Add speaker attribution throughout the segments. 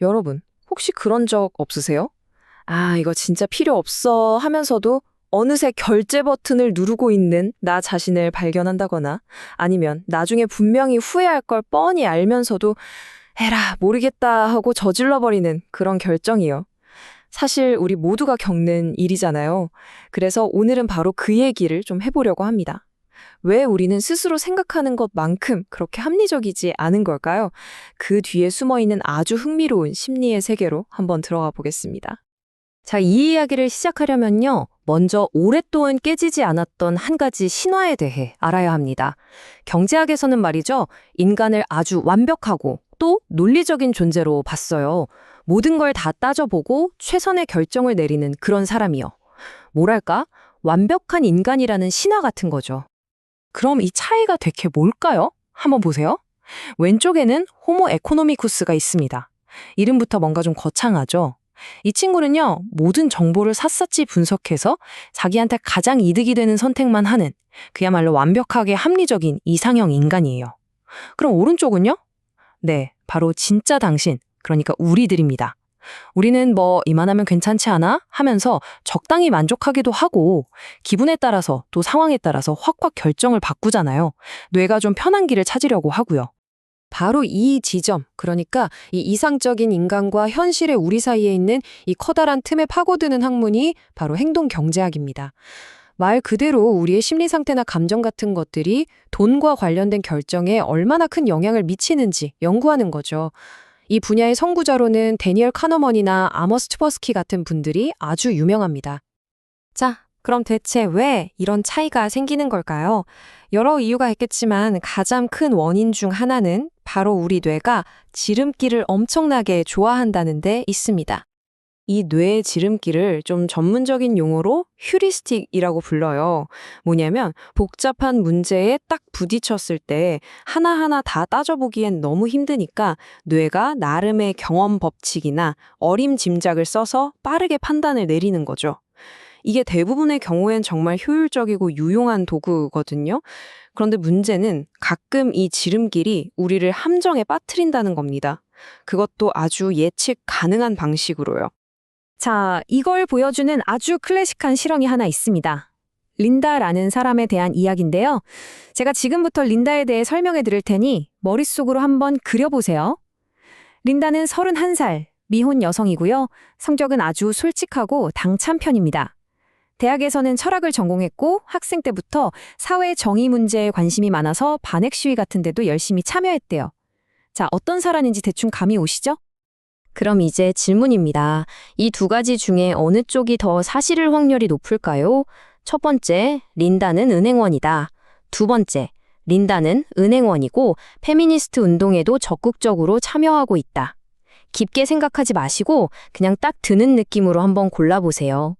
Speaker 1: 여러분, 혹시 그런 적 없으세요? 아, 이거 진짜 필요 없어 하면서도 어느새 결제 버튼을 누르고 있는 나 자신을 발견한다거나 아니면 나중에 분명히 후회할 걸 뻔히 알면서도 에라, 모르겠다 하고 저질러버리는 그런 결정이요. 사실 우리 모두가 겪는 일이잖아요. 그래서 오늘은 바로 그 얘기를 좀 해보려고 합니다. 왜 우리는 스스로 생각하는 것만큼 그렇게 합리적이지 않은 걸까요? 그 뒤에 숨어 있는 아주 흥미로운 심리의 세계로 한번 들어가 보겠습니다. 자, 이 이야기를 시작하려면요. 먼저 오랫동안 깨지지 않았던 한 가지 신화에 대해 알아야 합니다. 경제학에서는 말이죠. 인간을 아주 완벽하고 또 논리적인 존재로 봤어요. 모든 걸 다 따져보고 최선의 결정을 내리는 그런 사람이요. 뭐랄까? 완벽한 인간이라는 신화 같은 거죠. 그럼 이 차이가 대체 뭘까요? 한번 보세요. 왼쪽에는 호모 에코노미쿠스가 있습니다. 이름부터 뭔가 좀 거창하죠? 이 친구는요, 모든 정보를 샅샅이 분석해서 자기한테 가장 이득이 되는 선택만 하는 그야말로 완벽하게 합리적인 이상형 인간이에요. 그럼 오른쪽은요? 네, 바로 진짜 당신, 그러니까 우리들입니다. 우리는 뭐 이만하면 괜찮지 않아? 하면서 적당히 만족하기도 하고 기분에 따라서 또 상황에 따라서 확확 결정을 바꾸잖아요. 뇌가 좀 편한 길을 찾으려고 하고요. 바로 이 지점, 그러니까 이 이상적인 인간과 현실의 우리 사이에 있는 이 커다란 틈에 파고드는 학문이 바로 행동경제학입니다. 말 그대로 우리의 심리 상태나 감정 같은 것들이 돈과 관련된 결정에 얼마나 큰 영향을 미치는지 연구하는 거죠. 이 분야의 선구자로는 데니얼 카너먼이나 아머스 트버스키 같은 분들이 아주 유명합니다. 자, 그럼 대체 왜 이런 차이가 생기는 걸까요? 여러 이유가 있겠지만 가장 큰 원인 중 하나는 바로 우리 뇌가 지름길을 엄청나게 좋아한다는 데 있습니다. 이 뇌의 지름길을 좀 전문적인 용어로 휴리스틱이라고 불러요. 뭐냐면 복잡한 문제에 딱 부딪혔을 때 하나하나 다 따져보기엔 너무 힘드니까 뇌가 나름의 경험 법칙이나 어림짐작을 써서 빠르게 판단을 내리는 거죠. 이게 대부분의 경우엔 정말 효율적이고 유용한 도구거든요. 그런데 문제는 가끔 이 지름길이 우리를 함정에 빠뜨린다는 겁니다. 그것도 아주 예측 가능한 방식으로요. 자, 이걸 보여주는 아주 클래식한 실험이 하나 있습니다. 린다라는 사람에 대한 이야기인데요. 제가 지금부터 린다에 대해 설명해 드릴 테니 머릿속으로 한번 그려보세요. 린다는 31살, 미혼 여성이고요. 성격은 아주 솔직하고 당찬 편입니다. 대학에서는 철학을 전공했고 학생 때부터 사회 정의 문제에 관심이 많아서 반핵 시위 같은 데도 열심히 참여했대요. 자, 어떤 사람인지 대충 감이 오시죠? 그럼 이제 질문입니다. 이 두 가지 중에 어느 쪽이 더 사실일 확률이 높을까요? 첫 번째, 린다는 은행원이다. 두 번째, 린다는 은행원이고 페미니스트 운동에도 적극적으로 참여하고 있다. 깊게 생각하지 마시고 그냥 딱 드는 느낌으로 한번 골라보세요.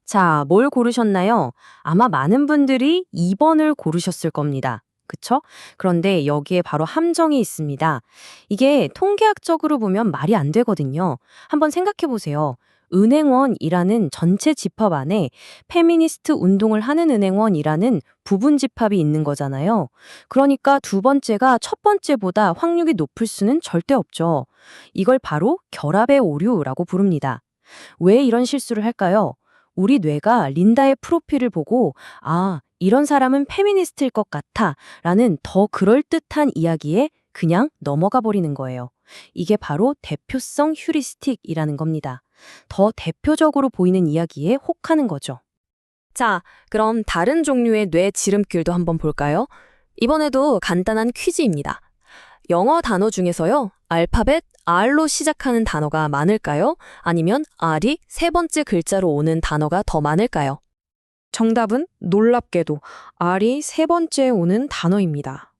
Speaker 1: 자, 뭘 고르셨나요? 아마 많은 분들이 2번을 고르셨을 겁니다. 그쵸? 그런데 여기에 바로 함정이 있습니다. 이게 통계학적으로 보면 말이 안 되거든요. 한번 생각해 보세요. 은행원이라는 전체 집합 안에 페미니스트 운동을 하는 은행원이라는 부분 집합이 있는 거잖아요. 그러니까 두 번째가 첫 번째보다 확률이 높을 수는 절대 없죠. 이걸 바로 결합의 오류라고 부릅니다. 왜 이런 실수를 할까요? 우리 뇌가 린다의 프로필을 보고 아, 이런 사람은 페미니스트일 것 같아 라는 더 그럴듯한 이야기에 그냥 넘어가 버리는 거예요. 이게 바로 대표성 휴리스틱이라는 겁니다. 더 대표적으로 보이는 이야기에 혹하는 거죠. 자, 그럼 다른 종류의 뇌 지름길도 한번 볼까요? 이번에도 간단한 퀴즈입니다. 영어 단어 중에서요, 알파벳 R로 시작하는 단어가 많을까요? 아니면 R이 세 번째 글자로 오는 단어가 더 많을까요? 정답은 놀랍게도 R이 세 번째에 오는 단어입니다.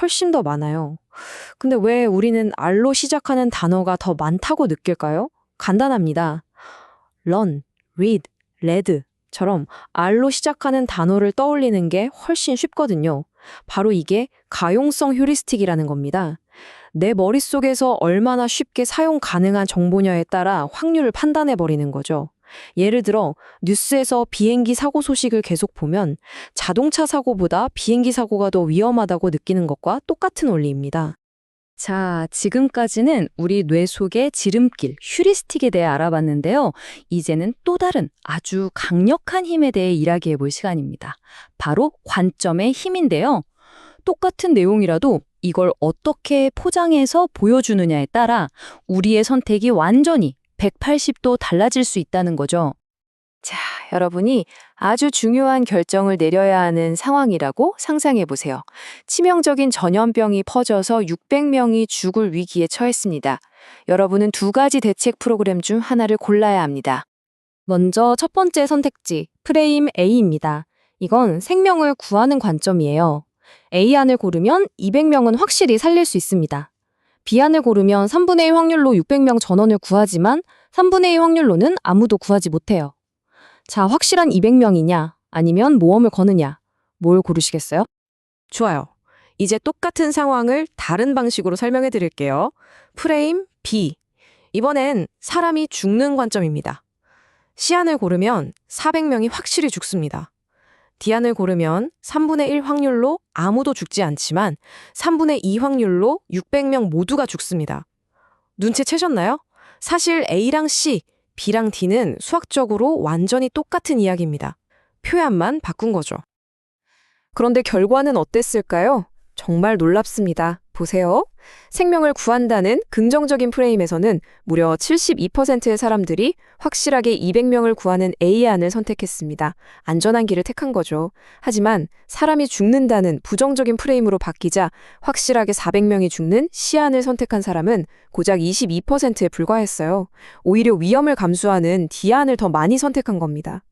Speaker 1: 훨씬 더 많아요. 근데 왜 우리는 R로 시작하는 단어가 더 많다고 느낄까요? 간단합니다. run, read, read처럼 R로 시작하는 단어를 떠올리는 게 훨씬 쉽거든요. 바로 이게 가용성 휴리스틱이라는 겁니다. 내 머릿속에서 얼마나 쉽게 사용 가능한 정보냐에 따라 확률을 판단해버리는 거죠. 예를 들어 뉴스에서 비행기 사고 소식을 계속 보면 자동차 사고보다 비행기 사고가 더 위험하다고 느끼는 것과 똑같은 원리입니다.
Speaker 2: 자, 지금까지는 우리 뇌 속의 지름길, 휴리스틱에 대해 알아봤는데요. 이제는 또 다른 아주 강력한 힘에 대해 이야기해 볼 시간입니다. 바로 관점의 힘인데요. 똑같은 내용이라도 이걸 어떻게 포장해서 보여주느냐에 따라 우리의 선택이 완전히 180도 달라질 수 있다는 거죠.
Speaker 1: 자, 여러분이 아주 중요한 결정을 내려야 하는 상황이라고 상상해 보세요. 치명적인 전염병이 퍼져서 600명이 죽을 위기에 처했습니다. 여러분은 두 가지 대책 프로그램 중 하나를 골라야 합니다. 먼저 첫 번째 선택지, 프레임 A입니다. 이건 생명을 구하는 관점이에요. A안을 고르면 200명은 확실히 살릴 수 있습니다. B안을 고르면 3분의 1 확률로 600명 전원을 구하지만 3분의 1 확률로는 아무도 구하지 못해요. 자, 확실한 200명이냐, 아니면 모험을 거느냐, 뭘 고르시겠어요? 좋아요. 이제 똑같은 상황을 다른 방식으로 설명해 드릴게요. 프레임 B. 이번엔 사람이 죽는 관점입니다. C안을 고르면 400명이 확실히 죽습니다. D안을 고르면 3분의 1 확률로 아무도 죽지 않지만 3분의 2 확률로 600명 모두가 죽습니다. 눈치채셨나요? 사실 A랑 C, B랑 D는 수학적으로 완전히 똑같은 이야기입니다. 표현만 바꾼 거죠. 그런데 결과는 어땠을까요? 정말 놀랍습니다. 보세요. 생명을 구한다는 긍정적인 프레임에서는 무려 72%의 사람들이 확실하게 200명을 구하는 A안을 선택했습니다. 안전한 길을 택한 거죠. 하지만 사람이 죽는다는 부정적인 프레임으로 바뀌자 확실하게 400명이 죽는 C안을 선택한 사람은 고작 22%에 불과했어요. 오히려 위험을 감수하는 D안을 더 많이 선택한 겁니다.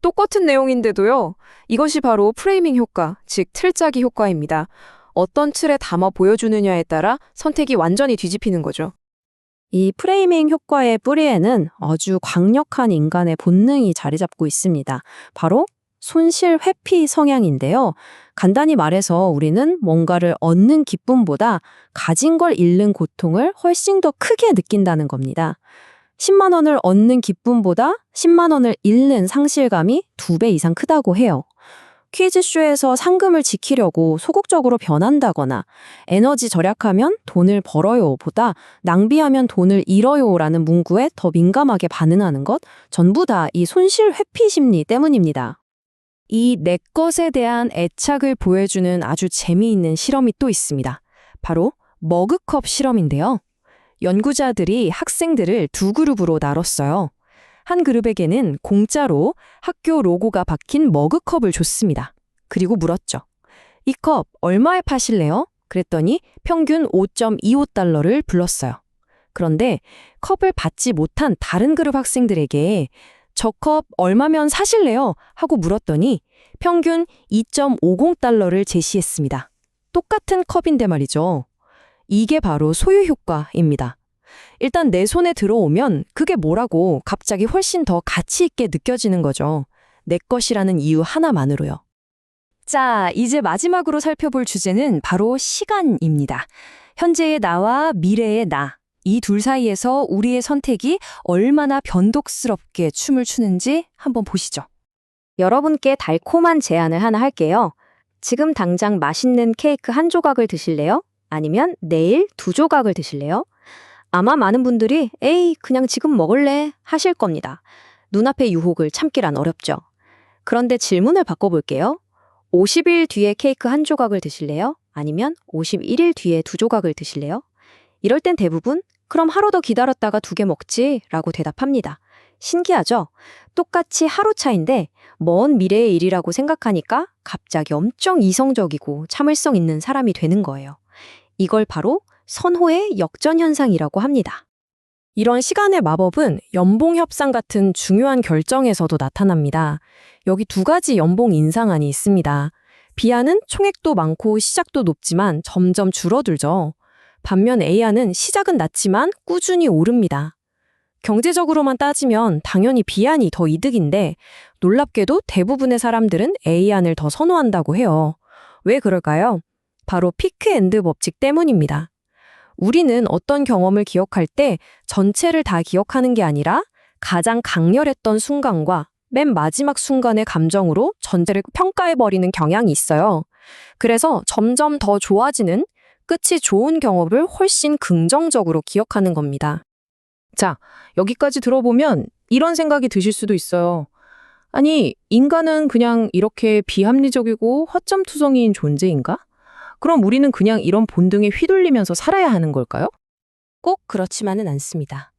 Speaker 1: 똑같은 내용인데도요. 이것이 바로 프레이밍 효과, 즉 틀짜기 효과입니다. 어떤 틀에 담아 보여주느냐에 따라 선택이 완전히 뒤집히는 거죠. 이 프레이밍 효과의 뿌리에는 아주 강력한 인간의 본능이 자리 잡고 있습니다. 바로 손실 회피 성향인데요. 간단히 말해서 우리는 뭔가를 얻는 기쁨보다 가진 걸 잃는 고통을 훨씬 더 크게 느낀다는 겁니다. 10만 원을 얻는 기쁨보다 10만 원을 잃는 상실감이 2배 이상 크다고 해요. 퀴즈쇼에서 상금을 지키려고 소극적으로 변한다거나 에너지 절약하면 돈을 벌어요 보다 낭비하면 돈을 잃어요 라는 문구에 더 민감하게 반응하는 것 전부 다 이 손실 회피 심리 때문입니다. 이 내 것에 대한 애착을 보여주는 아주 재미있는 실험이 또 있습니다. 바로 머그컵 실험인데요. 연구자들이 학생들을 두 그룹으로 나눴어요. 한 그룹에게는 공짜로 학교 로고가 박힌 머그컵을 줬습니다. 그리고 물었죠. 이 컵 얼마에 파실래요? 그랬더니 평균 5.25달러를 불렀어요. 그런데 컵을 받지 못한 다른 그룹 학생들에게 저 컵 얼마면 사실래요? 하고 물었더니 평균 2.50달러를 제시했습니다. 똑같은 컵인데 말이죠. 이게 바로 소유 효과입니다. 일단 내 손에 들어오면 그게 뭐라고 갑자기 훨씬 더 가치 있게 느껴지는 거죠. 내 것이라는 이유 하나만으로요. 자, 이제 마지막으로 살펴볼 주제는 바로 시간입니다. 현재의 나와 미래의 나. 이 둘 사이에서 우리의 선택이 얼마나 변덕스럽게 춤을 추는지 한번 보시죠. 여러분께 달콤한 제안을 하나 할게요. 지금 당장 맛있는 케이크 한 조각을 드실래요? 아니면 내일 2조각을 드실래요? 아마 많은 분들이 에이 그냥 지금 먹을래 하실 겁니다. 눈앞의 유혹을 참기란 어렵죠. 그런데 질문을 바꿔볼게요. 50일 뒤에 케이크 한 조각을 드실래요? 아니면 51일 뒤에 2조각을 드실래요? 이럴 땐 대부분 그럼 하루 더 기다렸다가 2개 먹지 라고 대답합니다. 신기하죠? 똑같이 하루 차인데 먼 미래의 일이라고 생각하니까 갑자기 엄청 이성적이고 참을성 있는 사람이 되는 거예요. 이걸 바로 선호의 역전 현상이라고 합니다. 이런 시간의 마법은 연봉 협상 같은 중요한 결정에서도 나타납니다. 여기 2가지 연봉 인상안이 있습니다. B안은 총액도 많고 시작도 높지만 점점 줄어들죠. 반면 A안은 시작은 낮지만 꾸준히 오릅니다. 경제적으로만 따지면 당연히 B안이 더 이득인데 놀랍게도 대부분의 사람들은 A안을 더 선호한다고 해요. 왜 그럴까요? 바로 피크&드 법칙 때문입니다. 우리는 어떤 경험을 기억할 때 전체를 다 기억하는 게 아니라 가장 강렬했던 순간과 맨 마지막 순간의 감정으로 전체를 평가해버리는 경향이 있어요. 그래서 점점 더 좋아지는
Speaker 3: 끝이 좋은 경험을 훨씬 긍정적으로 기억하는 겁니다.
Speaker 4: 자, 여기까지 들어보면 이런 생각이 드실 수도 있어요. 아니, 인간은 그냥 이렇게 비합리적이고 허점투성이인 존재인가? 그럼 우리는 그냥 이런 본능에 휘둘리면서 살아야 하는 걸까요?
Speaker 3: 꼭 그렇지만은 않습니다.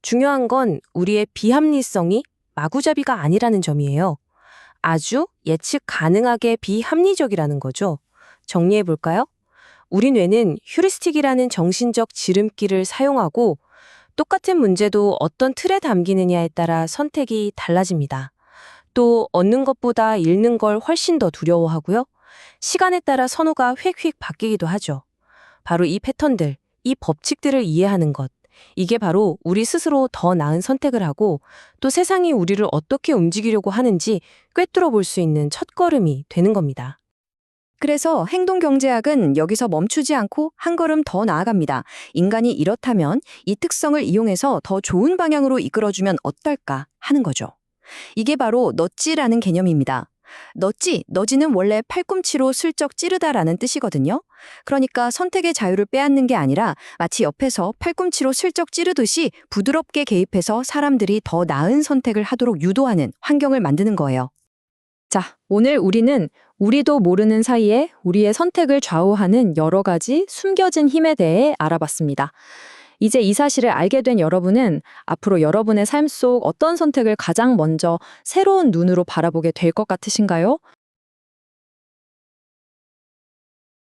Speaker 3: 중요한 건 우리의 비합리성이 마구잡이가 아니라는 점이에요. 아주 예측 가능하게 비합리적이라는 거죠. 정리해 볼까요? 우리 뇌는 휴리스틱이라는 정신적 지름길을 사용하고 똑같은 문제도 어떤 틀에 담기느냐에 따라 선택이 달라집니다. 또 얻는 것보다 잃는 걸 훨씬 더 두려워하고요. 시간에 따라 선호가 휙휙 바뀌기도 하죠. 바로 이 패턴들, 이 법칙들을 이해하는 것. 이게 바로 우리 스스로 더 나은 선택을 하고 또 세상이 우리를 어떻게 움직이려고 하는지 꿰뚫어 볼 수 있는 첫걸음이 되는 겁니다.
Speaker 2: 그래서 행동경제학은 여기서 멈추지 않고 한 걸음 더 나아갑니다. 인간이 이렇다면 이 특성을 이용해서 더 좋은 방향으로 이끌어주면 어떨까 하는 거죠. 이게 바로 너찌라는 개념입니다. 너지는 원래 팔꿈치로 슬쩍 찌르다라는 뜻이거든요. 그러니까 선택의 자유를 빼앗는 게 아니라 마치 옆에서 팔꿈치로 슬쩍 찌르듯이 부드럽게 개입해서 사람들이 더 나은 선택을 하도록 유도하는 환경을 만드는 거예요.
Speaker 1: 자, 오늘 우리는 우리도 모르는 사이에 우리의 선택을 좌우하는 여러 가지 숨겨진 힘에 대해 알아봤습니다. 이제 이 사실을 알게 된 여러분은 앞으로 여러분의 삶 속 어떤 선택을 가장 먼저 새로운 눈으로 바라보게 될 것 같으신가요?